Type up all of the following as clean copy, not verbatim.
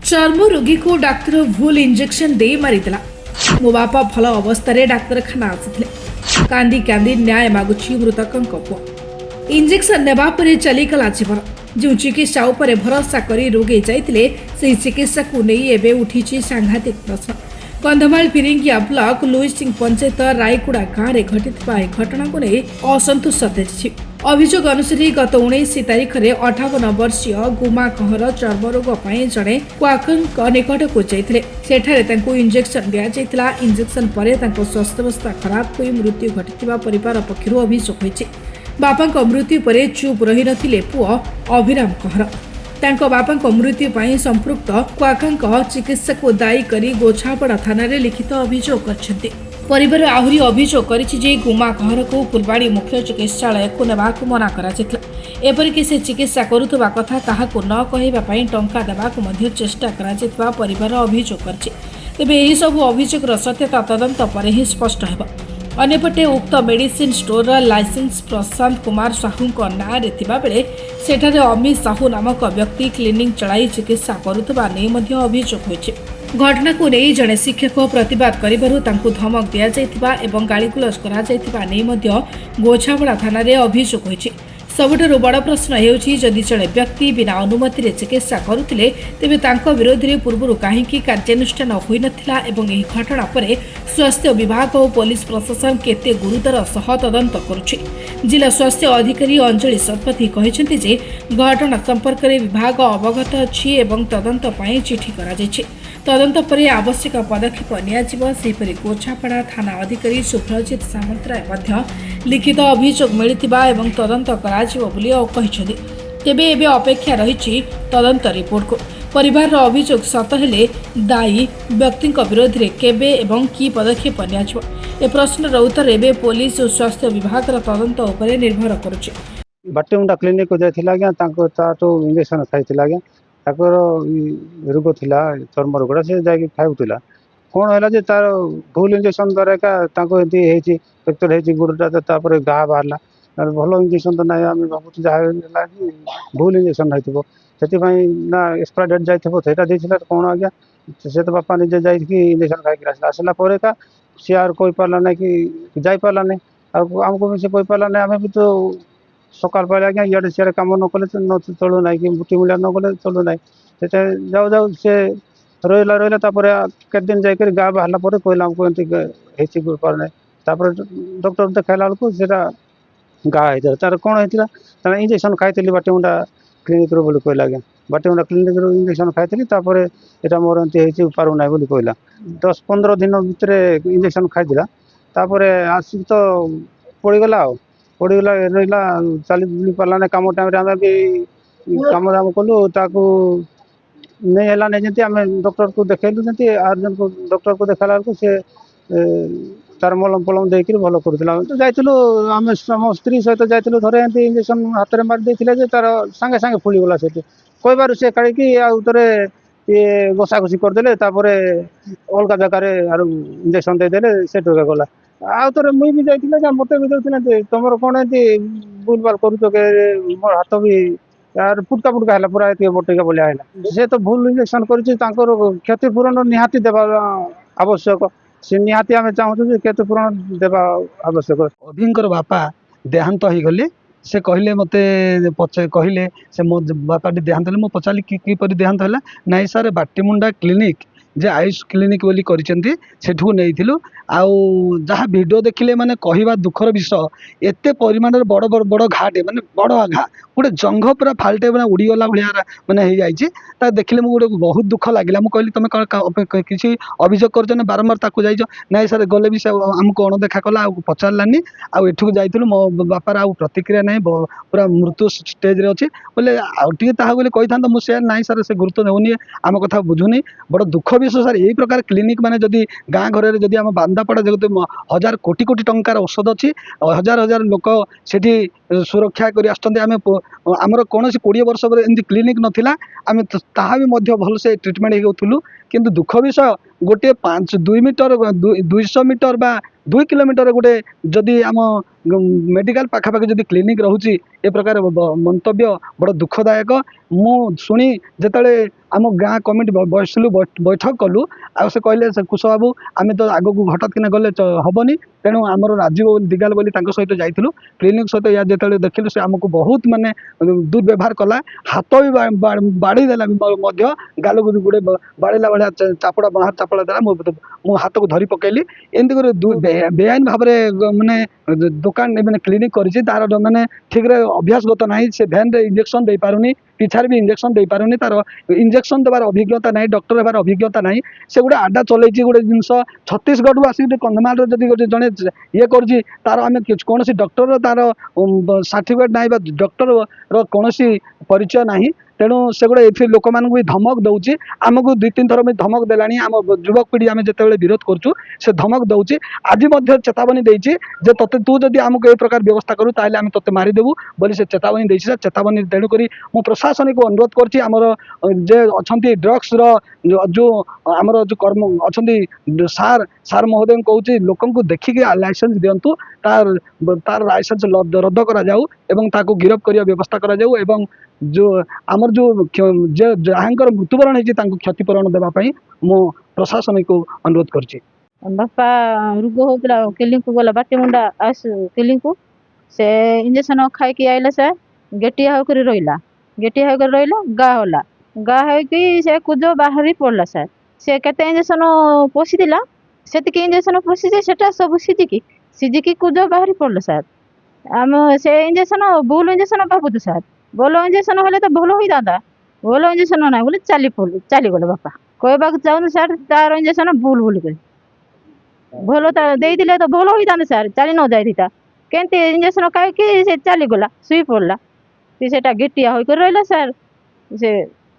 चर्म रोगी को डाक्तर भूल इंजेक्शन दे मारिदेला। मो बापा भल अवस्था डाक्तरखाना आसी कांदी कांदी न्याय मागुची मृतक पुआ। इंजेक्शन नेबा परे चलीगला जीवन। जो चिकित्सा उपरे भरोसा करी रोगी जाइतिले से चिकित्सा को नहीं एबे उठीची सांघातिक प्रश्न। कंधमाल फिरिंगिया ब्लॉक लुई सिंह पंचायत रायकुड़ा गाँव में घटित घटना को नहीं असंतोष तेजी। अभियोग अनुसार गत 19 तारिख में 58 वर्षीय गुमा कहर चर्मरोग जड़े क्वाकंक निकट को जाते सेठारे इंजेक्शन दिया। इंजेक्शन पर स्वास्थ्यावस्था खराब हो मृत्यु घटी परिवार पक्षर अभियोग होती। बापा मृत्यु पर चुप रही नथिले पुओ अभिराम कहर। तांको बापांक मृत्यु पर संपृक्त क्वाकंक चिकित्सा को दायी करी गोछापड़ा थाना रे लिखित अभियोग करछन्ते। परिवार आहुरी अभियोग करिछि जे गुमा कहर को फुलबाड़ी मुख्य चिकित्सालय को नेबाकु मना कराजितला। एपरिक से चिकित्सा करुवा कथा काहाकु न कहबा पई टंका देबाकु मध्य चेष्टा कराजितबा परिवार अभियोग करछि। तेबे एही सब अभियोगर सत्यता तदंत पर ही स्पष्ट हेबा। अन्यपटे उक्त medicine store licence Prashant Kumar Sahu नाँ बेले सेठारे अमित साहू नामक व्यक्ति क्लिनिक चलाई चिकित्सा करुवा नहीं अभियोग होइछि। घटना को नहीं जड़े शिक्षक प्रतिवाद करिबारु तांकु धमक दिया जायतिबा एवं गालीगुलज करा जायतिबा नहीं गोछापड़ा थाना रे अभियोग होइछि। सबुठारु बड़ प्रश्न हेउछि जदि जड़े व्यक्ति बिना अनुमति रे चिकित्सा करुथिले तेबे तांको विरोध रे पूर्वरु काहेकि कार्यानुष्ठान होई नथिला एवं एही घटना परे स्वास्थ्य विभाग और पुलिस प्रशासन केते गुरुतर सह तदंत करुछि। जिला स्वास्थ्य अधिकारी अंजलि शतपथी कहिसेंति जे घटना संपर्क में विभाग अवगत अछि एवं तदंत पई चिठी करा जायछि। तदंत पर आवश्यक पदक्षेप निपरि गोछापड़ा थाना अधिकारी सुभ्रजित सामंतराय लिखित अभियोग मिलिथिबा एवं तदंत कराजिबो। तेबे एबे अपेक्षा रही तदंत रिपोर्ट को। परिवार अभियोग सत हेले दायी व्यक्ति विरोध में केबे एवं की पदक्षेप नियाजिबो ए प्रश्नर उत्तर एबे पुलिस और स्वास्थ्य विभाग तदंत उपरे निर्भर करुछि। बाटेमुंडा क्लिनिक को जाइथिला आज्ञा तांको ताटो इंजेक्शन खाइथिला आज्ञा ताकर रोग थिला चर्म रोगड़ा से जाके खाउथिला कोन होला जे तार भूल इंजेक्शन द्वारा का तांको एति हेछि फ्रैक्चर हेछि गुडटा तापर घा बाहरला भलो इंजेक्शन तो नाही आमे भाबुत जा होला कि भूल इंजेक्शन नाइथिबो सेति पई ना एक्सपायर डेट जाइथिबो सेटा देथिला कोन आज्ञा से तो बापा निजे जाई कि इंजेक्शन खाइ कि आसला परे का से आर कोई पाला ना कि जाई पाला नै आ हमको भी से कोई पाला नै आमे भी तो सकाल पाले आज्ञा इे सियारे कम न कले चलू ना कि बुटी मूल्य न गले चलू ना जाऊ जाऊ से रहा रहा के दिन जाकर गाँ बाहर पर कहला हमको एमती पार ना डॉक्टर देखाला बेलू से घा होता तार कौन होता इंजेक्शन खाई बाटेमुंडा क्लिनिक रो बोली कहला आज्ञा बाटेमुंडा क्लिनिक रो इंजेक्शन खाई यहाँ मोर एमती पारूना बोली कहला 10-15 दिन भितर इंजेक्शन खाई आसिक तो पड़गला पड़गला रहा चली बुली पारा ना कम टाइम आम भी कम दाम कलु ताकू नहीं है नहीं जमी आम डॉक्टर को देखलु जमी आर्जन को डॉक्टर को देखला बेलू से तार मलम पलम देकर भल करूला जाइलु आम स्त्री सहित जाइलु थे एमती इंजेक्शन हाथ में मारिदे तार सांगे सांगे फुलीगला से कहबार से काढ़ी आउे ये घषा घुसी करदे अलग जगार इंजेक्शन देदेले से गला आउ थे मुई भी जाइए मत भी देते तुम कौन एमती भूल भाल कर मोर हाथ भी यार फुटका फुटका है पूरा ये बटिका भाया है से तो भूल इंजेक्शन कर क्षतिपूरण निहाती देवा आवश्यक से निहाती आम चाहूँ क्षतिपूरण देवा आवश्यक। अभिंकर बापा देहांत हो गले से कहले मते कहले से मो बापा देहांत मो पचारि किपर देहांत है नाई सार बाटेमुंडा क्लिनिक जे आयुष क्लिनिक बोली करिसेंती सेठू नेइथिलु आउ जहाँ वीडियो देखिले माने कहवा दुखर विषय एते परिमाण बड़ बड़ बड़ घाटे माने बड़ घा गोटे जंघ पूरा फाल्टे मैंने उड़ीगला भाया मैंने हो जाए देखिले मुझे बहुत दुख लगे मुझे कहली तुम किसी अभियोग कर बारंबार ताकू जाइज ना सर गले भी से आमको अणदेखा कला पचारानी आठू जाइलु मो बापार आउ प्रतिक्रिया ना पूरा मृत्यु स्टेज रे अच्छी बोले आगे बोले कही था मुझे ना सर से गुरुत्व नेउनी आम कथा बुझुनी बड़ दुख विषय सर यही प्रकार क्लिनिक मैंने जदि गाँ घर में जदि आम बांदापड़ा जगत 1000 कोटी कोटी टंकार औषध अच्छी हजार हजार लोक सेठी सुरक्षा कर आमर कौन 20 वर्ष एमती क्लिनिक नथिला आम ताहा भी भलसे ट्रिटमेंट होलु किंतु दुख विषय गोटे 2 मीटर 200 मीटर बा 2 किलोमीटर गोटे जदि आम मेडिकल पाखापाखि जदि क्लिनिक रोचे ए प्रकार मंतव्य बड़ दुखदायक मु शुणी जिते आम गाँ कमिटी बसलु बैठक कलु आ से कहले से कुश बाबू आम तो आग को हठात किना गले हेनी तेणु आमर राजीव दिगाल बोली सहित जाइलु क्लिनिक सहित या जो देखिलु से आमको बहुत माने दुर्व्यवहार कला हाथ भी बाड़ी देला गाल को गोटे बाड़ेला भाया चापड़ा बाहर चापड़ा देला मो हाथ को धरी पकेली एमती बेआईन भाव माने दुकान मैंने क्लिनिक करी तार मैंने ठीक रे अभ्यासगत ना से भैन रे इंजेक्शन दे पारुनी पिछार भी इंजेक्शन दे पारुनी तार इंजेक्शन देवार अभिज्ञता ना डॉक्टर होबार अभिज्ञता ना से गोटे आडा चलई गोटे जिनस छत्तीसगढ़ आसिक कंधमाल जदि गोटे जड़े ये कर तार आम कौन डॉक्टर तार सर्टिफिकेट ना डॉक्टर कौन परिचय ना तेणु से गोटे ये लोक मान भी धमक दौर आमको 2-3 थर धमक देला आम युवक पीढ़ी आम जो विरोध करुँ से धमक दौर आज चेतावनी देती जे ते तू जदि आमको ये प्रकार व्यवस्था करूँ ताले आम ते मारिदेबू बोली से चेतावनी देती चेतावनी तेणुक मु प्रशासन को अनुरोध करछि आमर जे अच्छी ड्रग्स जो आमर जो कर्म अच्छा सार सार महोदय कहूँ लोक देखिक लाइसेंस दिंतु तार तार लाइसेंस रद्द करा जाऊ एवं ताको गिरफ्त करने व्यवस्था करा जाऊ एवं जो आमर जो जहाँकर मृत्युवरण होती क्षतिपूरण देवाई मो प्रशासन को अनुरोध करछि। बापा रोग होता क्लिनिक को गला बाटीमुंडा आस क्लिनिक को से इंजेक्शन खाई आइला सर गेटिया होकर रहा गा होला गा होगी से कुद बाहरी पड़ला सर से केते इंजेक्शन पशिला से इंजेक्शन पशिचे सेटा सब सिजिकी कुद बाहरी पड़ला सर आम से इंजेक्शन भूल इंजेक्शन भावुत सर भल इंजेक्शन हेल्ले तो भल होता भल इंजेक्शन ना बोले चलीगले बापा कहवाक चाहूँ सर तार इंजेक्शन भूल बोल भल तो भल होता सर चली न जाता केमती इंजेक्शन खाई चलीगला शुई पड़ा सेटा गेटिया होकर रहा सर से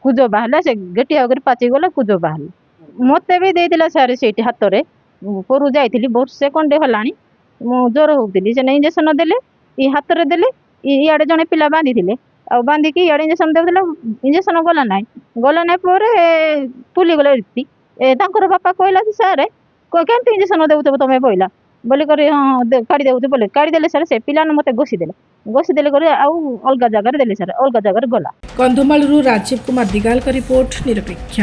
कुद बाहर से गेटिया होकर पाचिगला कुद बाहर मत भी देला सर से हाथ में परू जाइली वर्षे खंडे होलानी मु ज्वर होती से इंजेक्शन देले ये हाथ में देले इे जड़े पिला बांधी थे आ बांधिकी इे इंजेक्शन देते इंजेक्शन गला ना फुलीगले बापा कहला सर केमती इंजेक्शन देव तुम पहला बोलिक हाँ काढ़ी देते बोले काढ़ीदे सर से पिला मत घोषीदे आउ अलग जगार देले सर अलग जगार गला। कंधमाल राजीव कुमार दिगाल का रिपोर्ट निरपेक्ष।